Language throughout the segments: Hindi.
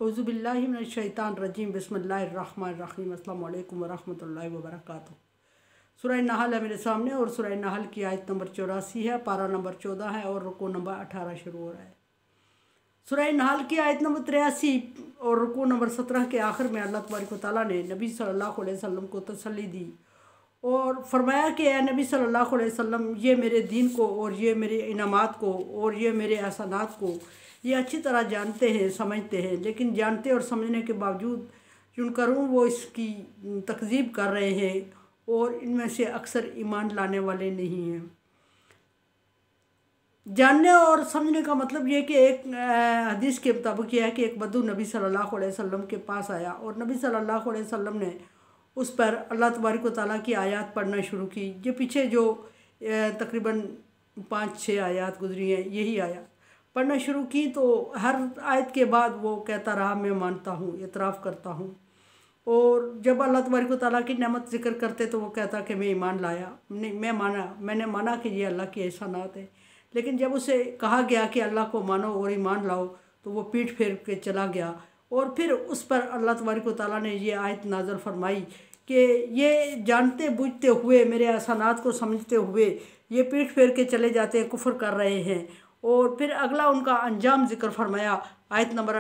औज़ुबिल्लाहि मिनश्शैतानिर्रजीम बिस्मिल्लाहिर्रहमानिर्रहीम अस्सलामु अलैकुम वरहमतुल्लाहि वबरकातुहू। सूरह नहल है मेरे सामने और सूरह नहल की आयत नंबर 84 है, पारा नंबर 14 है और रुकू नंबर 18 शुरू हो रहा है। सूरह नहल की आयत नंबर 83 और रुकू नंबर 17 के आखिर में अल्लाह तबारक व तआला ने नबी सल्लल्लाहु अलैहि वसल्लम को तसल्ली दी और फरमाया कि ए नबी सल्लल्लाहु अलैहि वसल्लम, ये मेरे दीन को और ये मेरे इनामात को और ये मेरे एहसानात को ये अच्छी तरह जानते हैं, समझते हैं, लेकिन जानते और समझने के बावजूद चुन करूँ वो इसकी तकज़ीब कर रहे हैं और इनमें से अक्सर ईमान लाने वाले नहीं हैं। जानने और समझने का मतलब ये कि एक हदीस के मुताबिक यह है कि एक बद्दू नबी सल्लल्लाहु अलैहि वसल्लम के पास आया और नबी सल्लल्लाहु अलैहि वसल्लम ने उस पर अल्लाह तबारक व तआला की आयत पढ़ना शुरू की। ये पीछे जो तकरीबन 5-6 आयत गुजरी हैं, यही आयत पढ़ना शुरू की तो हर आयत के बाद वो कहता रहा मैं मानता हूँ, इतराफ़ करता हूँ। और जब अल्लाह तबारक व तआला की नेमत ज़िक्र करते तो वो कहता कि मैं ईमान लाया, नहीं मैंने माना कि ये अल्लाह की एहसानात है। लेकिन जब उसे कहा गया कि अल्लाह को मानो और ईमान लाओ तो वो पीठ फेर के चला गया और फिर उस पर अल्लाह तबारक व तआला ने ये आयत नाज़िल फरमाई कि ये जानते बूझते हुए, मेरे एहसानात को समझते हुए ये पीठ फेर के चले जाते हैं, कुफ्र कर रहे हैं। और फिर अगला उनका अंजाम ज़िक्र फरमाया आयत नंबर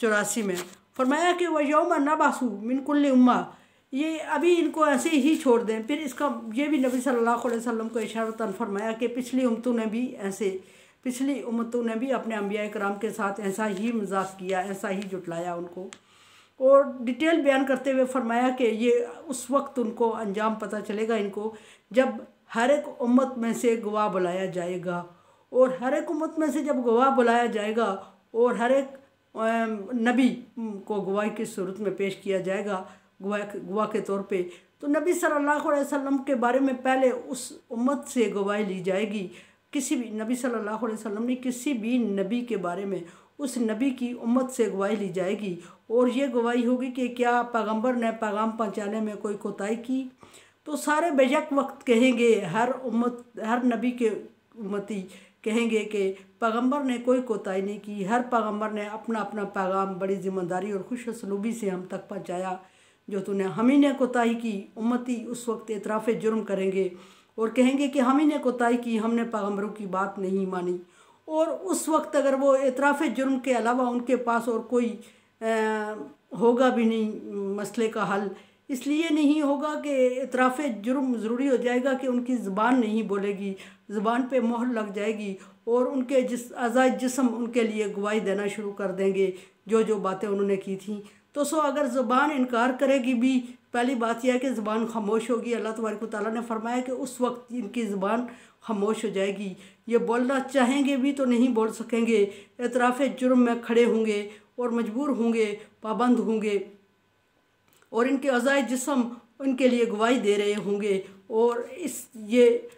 84 में फरमाया कि वह यौम नबासु मिन कुल्ली उम्मा, ये अभी इनको ऐसे ही छोड़ दें। फिर इसका ये भी नबी सल्लल्लाहु अलैहि वसल्लम को इशारतन फरमाया कि पिछली उम्मतों ने भी पिछली उम्मतों ने भी अपने अंबिया कराम के साथ ऐसा ही मजाक किया, ऐसा ही जुटलाया उनको। और डिटेल बयान करते हुए फरमाया कि ये उस वक्त उनको अंजाम पता चलेगा इनको जब हर एक उम्मत में से गवाह बुलाया जाएगा। और हर एक उम्मत में से जब गवाह बुलाया जाएगा और हर एक नबी को गवाही की सूरत में पेश किया जाएगा गवाह के तौर पे, तो नबी सल्लल्लाहु अलैहि वसल्लम के बारे में पहले उस उम्मत से गवाही ली जाएगी। किसी भी नबी सल्लल्लाहु अलैहि वसल्लम ने किसी भी नबी के बारे में उस नबी की उम्मत से गवाही ली जाएगी और ये गवाही होगी कि क्या पैगंबर ने पैगाम पहुँचाने में कोई कोताही की। तो सारे बेशक वक्त कहेंगे, हर नबी के उम्मती कहेंगे कि पैगंबर ने कोई कोताही नहीं की, हर पैगंबर ने अपना अपना पैगाम बड़ी ज़िम्मेदारी और खुश सलूबी से हम तक पहुँचाया। जो तूने हम ही ने कोताही की, उम्मती उस वक्त इतराफ़ जुर्म करेंगे और कहेंगे कि हम ही ने कोताही की, हमने पैगंबरों की बात नहीं मानी। और उस वक्त अगर वो इतराफ़ जुर्म के अलावा उनके पास और कोई होगा भी नहीं मसले का हल, इसलिए नहीं होगा कि इतराफ़ जुर्म ज़रूरी हो जाएगा कि उनकी ज़ुबान नहीं बोलेगी, ज़ुबान पे मोहर लग जाएगी और उनके अज़ाए जिस्म उनके लिए गवाही देना शुरू कर देंगे जो जो बातें उन्होंने की थी। तो अगर ज़ुबान इनकार करेगी भी, पहली बात यह है कि ज़ुबान खामोश होगी। अल्लाह तबारक व तआला ने फरमाया कि उस वक्त इनकी ज़ुबान खामोश हो जाएगी, ये बोलना चाहेंगे भी तो नहीं बोल सकेंगे, इतराफ़ जुर्म में खड़े होंगे और मजबूर होंगे, पाबंद होंगे और इनके अज़ाए जिस्म उनके लिए गवाही दे रहे होंगे और ये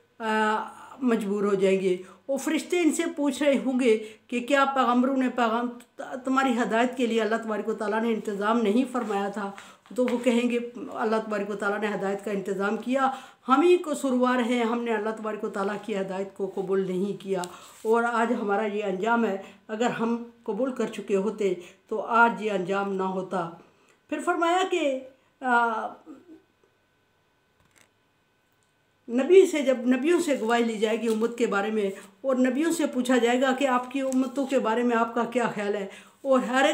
मजबूर हो जाएंगे। और फरिश्ते इनसे पूछ रहे होंगे कि क्या पैगंबरों ने पैगाम तुम्हारी हदायत के लिए अल्लाह तबारक व तआला ने इंतज़ाम नहीं फरमाया था। तो वो कहेंगे अल्लाह तबारक व तआला ने हदायत का इंतज़ाम किया, हम ही कसूरवार हैं, हमने अल्लाह तबारक व तआला की हदायत को कबूल नहीं किया और आज हमारा ये अंजाम है। अगर हम कबूल कर चुके होते तो आज ये अंजाम ना होता। फिर फरमाया कि जब नबियों से गवाही ली जाएगी उम्मत के बारे में और नबियों से पूछा जाएगा कि आपकी उम्मतों के बारे में आपका क्या ख्याल है, और हर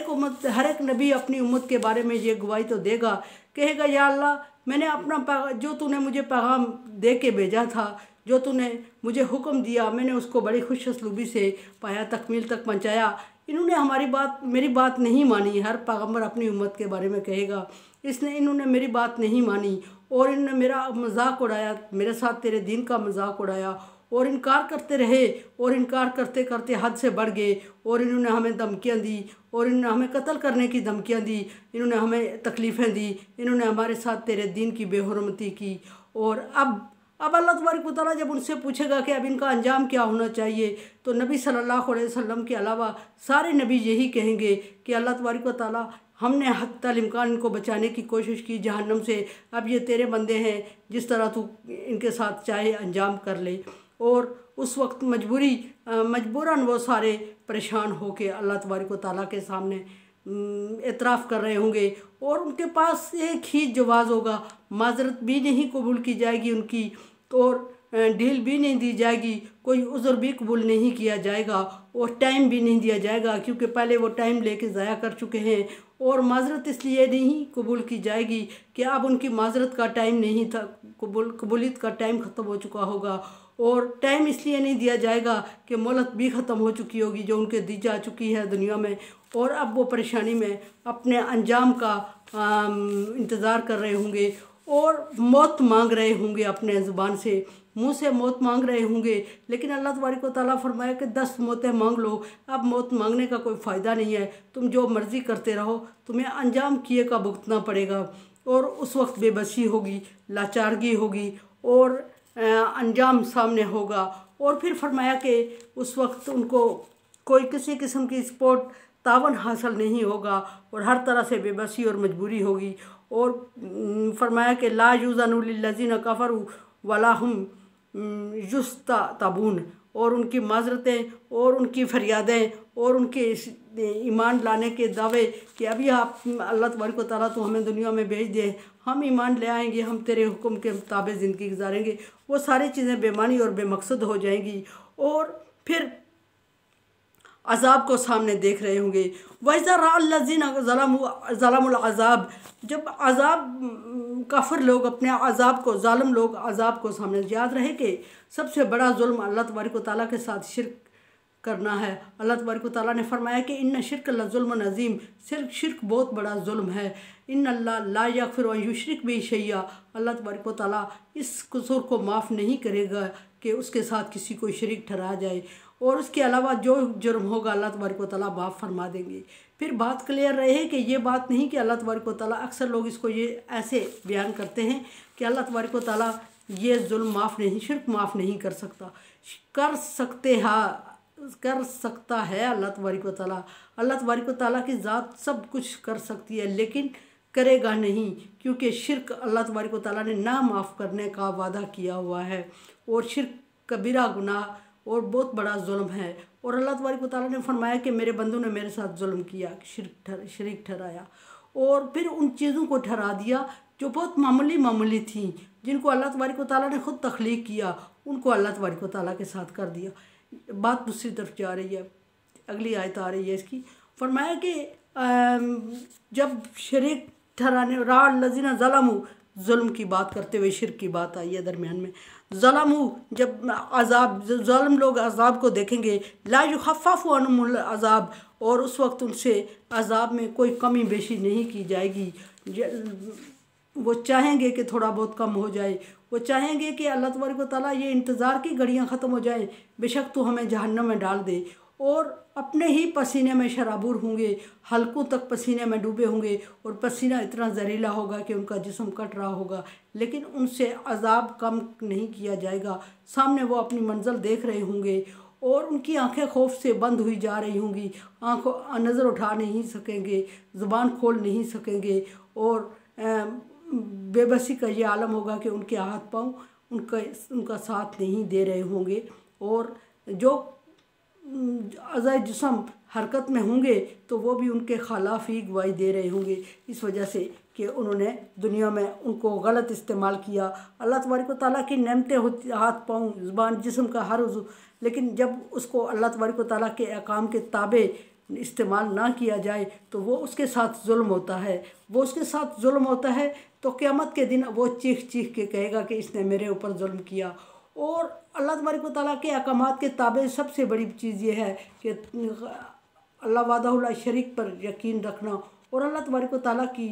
एक नबी अपनी उम्मत के बारे में ये गवाही तो देगा, कहेगा या अल्लाह, मैंने अपना जो तूने मुझे पैगाम दे के भेजा था, जो तूने मुझे हुक्म दिया, मैंने उसको बड़ी खुश असलूबी से पाया, तकमील तक पहुँचाया। इन्होंने मेरी बात नहीं मानी। हर पैगंबर अपनी उम्मत के बारे में कहेगा इन्होंने मेरी बात नहीं मानी और इन्होंने मेरा मजाक उड़ाया, मेरे साथ तेरे दीन का मजाक उड़ाया और इनकार करते रहे और इनकार करते करते हद से बढ़ गए और इन्होंने हमें धमकियाँ दी और इन्होंने हमें कत्ल करने की धमकियाँ दी, इन्होंने हमें तकलीफ़ें दी, इन्होंने हमारे साथ तेरे दीन की बेहुरमती की। और अब अल्लाह तबारक व तआला जब उनसे पूछेगा कि अब इनका अंजाम क्या होना चाहिए, तो नबी सल्लल्लाहु अलैहि वसल्लम के अलावा सारे नबी यही कहेंगे कि अल्लाह तबारक व तआला, हमने हत्ता इम्कान इनको बचाने की कोशिश की जहन्नम से, अब ये तेरे बंदे हैं, जिस तरह तू इनके साथ चाहे अंजाम कर ले। और उस वक्त मजबूरन वो सारे परेशान होके अल्लाह तबारक व तआला के सामने एतराफ़ कर रहे होंगे और उनके पास एक ही जवाज़ होगा, माजरत भी नहीं कबूल की जाएगी उनकी और ढील भी नहीं दी जाएगी, कोई उज़्र भी कबूल नहीं किया जाएगा और टाइम भी नहीं दिया जाएगा, क्योंकि पहले वो टाइम लेके ज़ाया कर चुके हैं। और माजरत इसलिए नहीं कबूल की जाएगी कि अब उनकी माजरत का टाइम नहीं था, कबूलियत का टाइम ख़त्म हो चुका होगा। और टाइम इसलिए नहीं दिया जाएगा कि मोहलत भी ख़त्म हो चुकी होगी जो उनके दी जा चुकी है दुनिया में, और अब वो परेशानी में अपने अंजाम का इंतज़ार कर रहे होंगे और मौत मांग रहे होंगे, अपने ज़ुबान से मुंह से मौत मांग रहे होंगे। लेकिन अल्लाह तबारक व तआला फरमाया कि 10 मौतें मांग लो, अब मौत मांगने का कोई फ़ायदा नहीं है, तुम जो मर्ज़ी करते रहो, तुम्हें अंजाम किए का भुगतना पड़ेगा। और उस वक्त बेबसी होगी, लाचारगी होगी और अंजाम सामने होगा। और फिर फरमाया कि उस वक्त उनको कोई किसी किस्म की सपोर्ट तावन हासिल नहीं होगा और हर तरह से बेबसी और मजबूरी होगी। और फरमाया कि ला युज़नु लिल्लज़ीना कफ़रू वला हुम युस्तताबून, और उनकी माजरतें और उनकी फरियादें और उनके ईमान लाने के दावे कि अभी आप अल्लाह तबारक व तआला तो हमें दुनिया में भेज दे, हम ईमान ले आएंगे, हम तेरे हुक्म के मुताबिक ज़िंदगी गुजारेंगे, वो सारी चीज़ें बेमानी और बेमकसद हो जाएंगी। और फिर अज़ाब को सामने देख रहे होंगे। वइज़ा रअल्लज़ीना ज़लमुल अज़ाब, जब अज़ाब काफिर लोग अपने अज़ाब को, ज़ालिम लोग अज़ाब को सामने, याद रहे कि सबसे बड़ा जुल्म अल्लाह तबारक व तआला के साथ शिर्क करना है। अल्लाह तबारक व तआला ने फरमाया कि इन्न शिर्क लज़ुल्मुन अज़ीम, शिर्क बहुत बड़ा जुल्म है। इन्न अल्लाह ला यग़फ़िरु अन युश्रिक बिही शैय्या, अल्लाह तबारक व तआला इस कसूर को माफ़ नहीं करेगा कि उसके साथ किसी को शरीक ठहराया जाए, और उसके अलावा जो जुर्म होगा अल्लाह तबारक व तआला माफ़ फरमा देंगे। फिर बात क्लियर रहे कि ये बात नहीं कि अल्लाह तबारक व तआला, अक्सर लोग इसको ये ऐसे बयान करते हैं कि अल्लाह तबारक व तआला ये जुल्म माफ़ नहीं, शिर्क माफ़ नहीं कर सकता। कर सकता है अल्लाह तबारक व तआला। अल्लाह तबारक व तआला की ज़ात सब कुछ कर सकती है, लेकिन करेगा नहीं, क्योंकि शिर्क अल्लाह तबारक व तआला ने ना माफ़ करने का वादा किया हुआ है। और शिर्क कबीरा गुनाह और बहुत बड़ा जुल्म है। और अल्लाह तबारक व तआला ने फरमाया कि मेरे बंदों ने मेरे साथ जुल्म किया, शरीक ठहराया, और फिर उन चीज़ों को ठहरा दिया जो बहुत मामूली थी, जिनको अल्लाह तबारक व तआला ने ख़ुद तख्लीक किया, उनको अल्लाह तबारक व तआला के साथ कर दिया। बात दूसरी तरफ जा रही है, अगली आयत आ रही है इसकी। फरमाया कि जब शरीक ठहराने रअल्लज़ीना ज़लमू, जुल्म की बात करते हुए शिर्क की बात आई है दरमियान में। ज़लमू, जब अज़ाब, ज़ालिम लोग अज़ाब को देखेंगे, ला युख़फ़फ़ु अन्हुमुल अज़ाब, और उस वक्त उनसे अज़ाब में कोई कमी बेशी नहीं की जाएगी। वो चाहेंगे कि थोड़ा बहुत कम हो जाए, वो चाहेंगे कि अल्लाह तबारक व तआला ये इंतज़ार की घड़ियाँ ख़त्म हो जाए, बेशक तो हमें जहन्नम में डाल दे, और अपने ही पसीने में शराबूर होंगे, हल्कों तक पसीने में डूबे होंगे, और पसीना इतना जहरीला होगा कि उनका जिस्म कट रहा होगा, लेकिन उनसे अज़ाब कम नहीं किया जाएगा। सामने वो अपनी मंजिल देख रहे होंगे और उनकी आंखें खौफ से बंद हुई जा रही होंगी, आंखों नज़र उठा नहीं सकेंगे, ज़ुबान खोल नहीं सकेंगे, और बेबसी का ये आलम होगा कि उनके हाथ पाँव उनका साथ नहीं दे रहे होंगे, और जो अज़ाए जिस्म हरकत में होंगे तो वो भी उनके खिलाफ ही गवाही दे रहे होंगे, इस वजह से कि उन्होंने दुनिया में उनको गलत इस्तेमाल किया। अल्लाह तबारक व तआला की नेमतें होती, हाथ पाँव ज़ुबान जिस्म का हर उज़्व, लेकिन जब उसको अल्लाह तबारक व तआला के अहकाम के ताबे इस्तेमाल ना किया जाए तो वो उसके साथ जुल्म होता है। वो उसके साथ जुल्म होता है तो क़यामत के दिन वो चीख के कहेगा कि इसने मेरे ऊपर जुल्म किया। और अल्लाह तबारक व तआला के अहकामात के ताबे सबसे बड़ी चीज़ ये है कि अल्लाह वाहदहु ला शरीक पर यकीन रखना, और अल्लाह तबारक व तआला की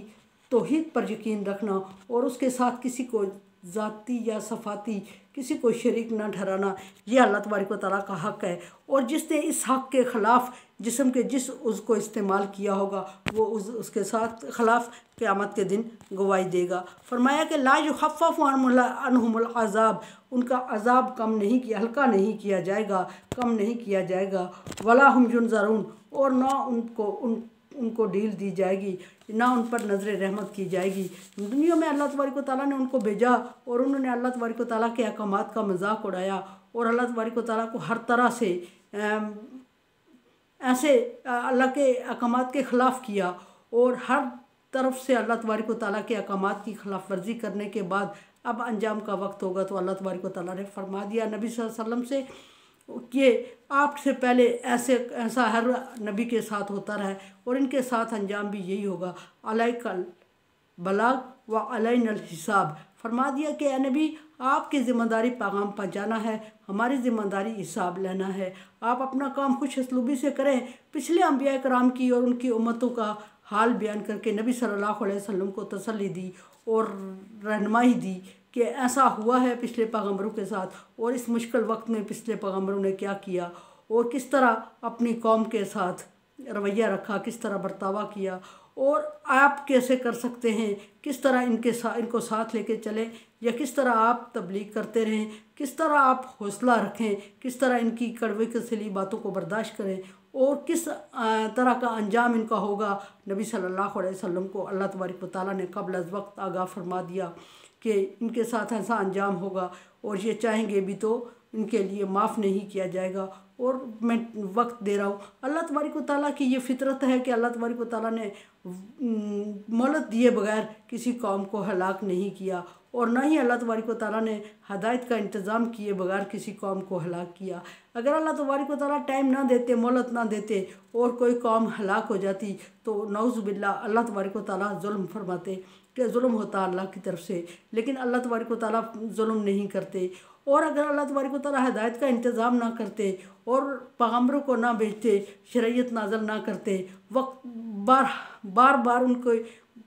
तौहीद पर यकीन रखना, और उसके साथ किसी को ज़ाती या सफ़ाती किसी को शरीक ना ठहराना, ये अल्लाह तबारक व तआला का हक़ है। और जिसने इस हक़ के ख़िलाफ़ जिस्म के जिस उज़्व को इस्तेमाल किया होगा वो उसके साथ ख़िलाफ़ क़यामत के दिन गवाही देगा। फरमाया कि ला युख़फ़फ़ु अन्हुमुल अज़ाब, उनका अज़ाब कम नहीं किया, हल्का नहीं किया जाएगा, कम नहीं किया जाएगा। वला हुम युनज़रून, और ना उनको ढील दी जाएगी, ना उन पर नज़र रहमत की जाएगी। दुनिया में अल्लाह तबारक व तआला ने उनको भेजा और उन्होंने अल्लाह तबारक व तआला के अहकामात का मजाक उड़ाया और अल्लाह तबारक व तआला को हर तरह से ऐसे अल्लाह के अहकामात के ख़िलाफ़ किया और हर तरफ से अल्लाह तबारक व तआला के अहकामात की खिलाफ वर्जी करने के बाद अब अंजाम का वक्त होगा। तो अल्लाह तबारक व तआला ने फरमा दिया नबी सल्लल्लाहु अलैहि वसल्लम से कि आपसे पहले ऐसा हर नबी के साथ होता रहा और इनके साथ अंजाम भी यही होगा। अलैकल बलाग व अलैनल हिसाब, फरमा दिया कि ए नबी आपकी ज़िम्मेदारी पैगाम पहुँचाना है, हमारी ज़िम्मेदारी हिसाब लेना है। आप अपना काम खुश असलूबी से करें। पिछले अंबिया कराम की और उनकी उम्मतों का हाल बयान करके नबी सल्लल्लाहु अलैहि वसल्लम को तसल्ली दी और रहनुमाई दी कि ऐसा हुआ है पिछले पैगम्बरों के साथ और इस मुश्किल वक्त में पिछले पैगम्बरों ने क्या किया और किस तरह अपनी कौम के साथ रवैया रखा, किस तरह बर्तावा किया और आप कैसे कर सकते हैं, किस तरह इनको साथ लेके चलें या किस तरह आप तबलीग करते रहें, किस तरह आप हौसला रखें, किस तरह इनकी कड़वे कसली बातों को बर्दाश्त करें और किस तरह का अंजाम इनका होगा। नबी सल्लल्लाहु अलैहि वसल्लम को अल्लाह तबारक व तआला ने क़ब्ल अज़ वक्त आगाह फरमा दिया कि इनके साथ ऐसा अंजाम होगा और ये चाहेंगे भी तो इनके लिए माफ़ नहीं किया जाएगा। और मैं वक्त दे रहा हूँ, अल्लाह तबारक व तआला की ये फितरत है कि अल्लाह तबारक व तआला ने मोहलत दिए बगैर किसी कौम को हलाक नहीं किया और ना ही अल्लाह तबारक व तआला ने हदायत का इंतज़ाम किए बगैर किसी कौम को हलाक किया। अगर अल्लाह तबारक व तआला टाइम ना देते, मोहलत ना देते और कोई कौम हलाक हो जाती तो नऊज़ बिल्लाह अल्लाह तबारक व तआला जुल्म फरमाते कि जुल्म होता अल्लाह की तरफ से, लेकिन अल्लाह तबारक व तआला जुल्म नहीं करते। और अगर अल्लाह तबारक व तआला हिदायत का इंतज़ाम ना करते और पैगम्बरों को ना भेजते, शरीयत नाज़िल ना करते, वक्त बार बार उनको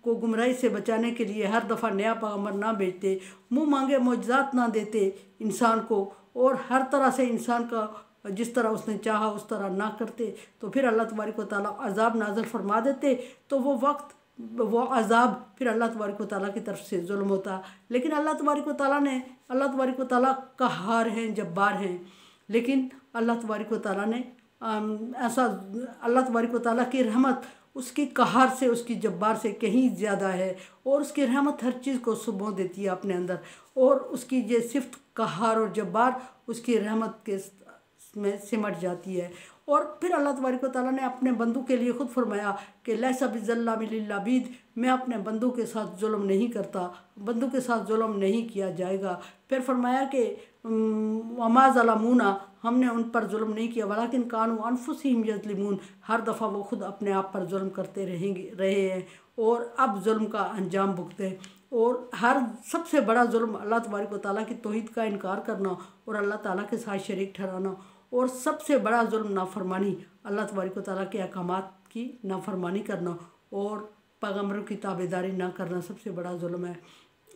गुमराही से बचाने के लिए हर दफ़ा नया पैगम्बर ना भेजते, मुँह मांगे मोजज़ात ना देते इंसान को और हर तरह से इंसान का जिस तरह उसने चाहा उस तरह ना करते, तो फिर अल्लाह तबारक व तआला अज़ाब नाज़िल फरमा देते। तो वो अज़ाब फिर अल्लाह तबारक व तआला की तरफ से जुल्म होता। लेकिन अल्लाह तबारक व तआला क़हार हैं, जब्बार हैं, लेकिन अल्लाह तबारक व तआला ने अल्लाह तबारक व तआला की रहमत उसकी क़हार से, उसकी जब्बार से कहीं ज़्यादा है और उसकी रहमत हर चीज़ को सुबह देती है अपने अंदर और उसकी ये सिफ़त क़हार और जब्बार उसकी रहमत के में सिमट जाती है। और फिर अल्लाह तबारक व तआला ने अपने बंदों के लिए ख़ुद फरमाया कि लैसा बिज़ल्लामिल लिल-अबीद, मैं अपने बंदों के साथ जुल्म नहीं करता, बंदों के साथ जुल्म नहीं किया जाएगा। फिर फरमाया कि वमा ज़लमूना, हमने उन पर जुल्म नहीं किया, वलाकिन कानू अनफुसिहिम यज़लिमून, हर दफ़ा वो खुद अपने आप पर जुल्म करते रहे हैं और अब जुल्म का अंजाम भुगते। और सबसे बड़ा जुल्म अल्लाह तबारक व तआला की तौहीद का इनकार करना और अल्लाह ताला के साथ शरीक ठहराना और सबसे बड़ा जुल्म नाफरमानी, अल्लाह तबारक व तआला के अहकामात की नाफरमानी करना और पैगम्बरों की ताबेदारी ना करना सबसे बड़ा जुल्म है।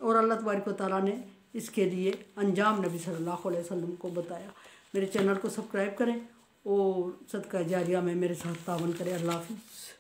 और अल्लाह तबारक व तआला ने इसके लिए अंजाम नबी सल्लल्लाहु अलैहि वसल्लम को बताया। मेरे चैनल को सब्सक्राइब करें और सदका जारिया में मेरे साथ तावन करें। अल्लाह हाफ़िज़।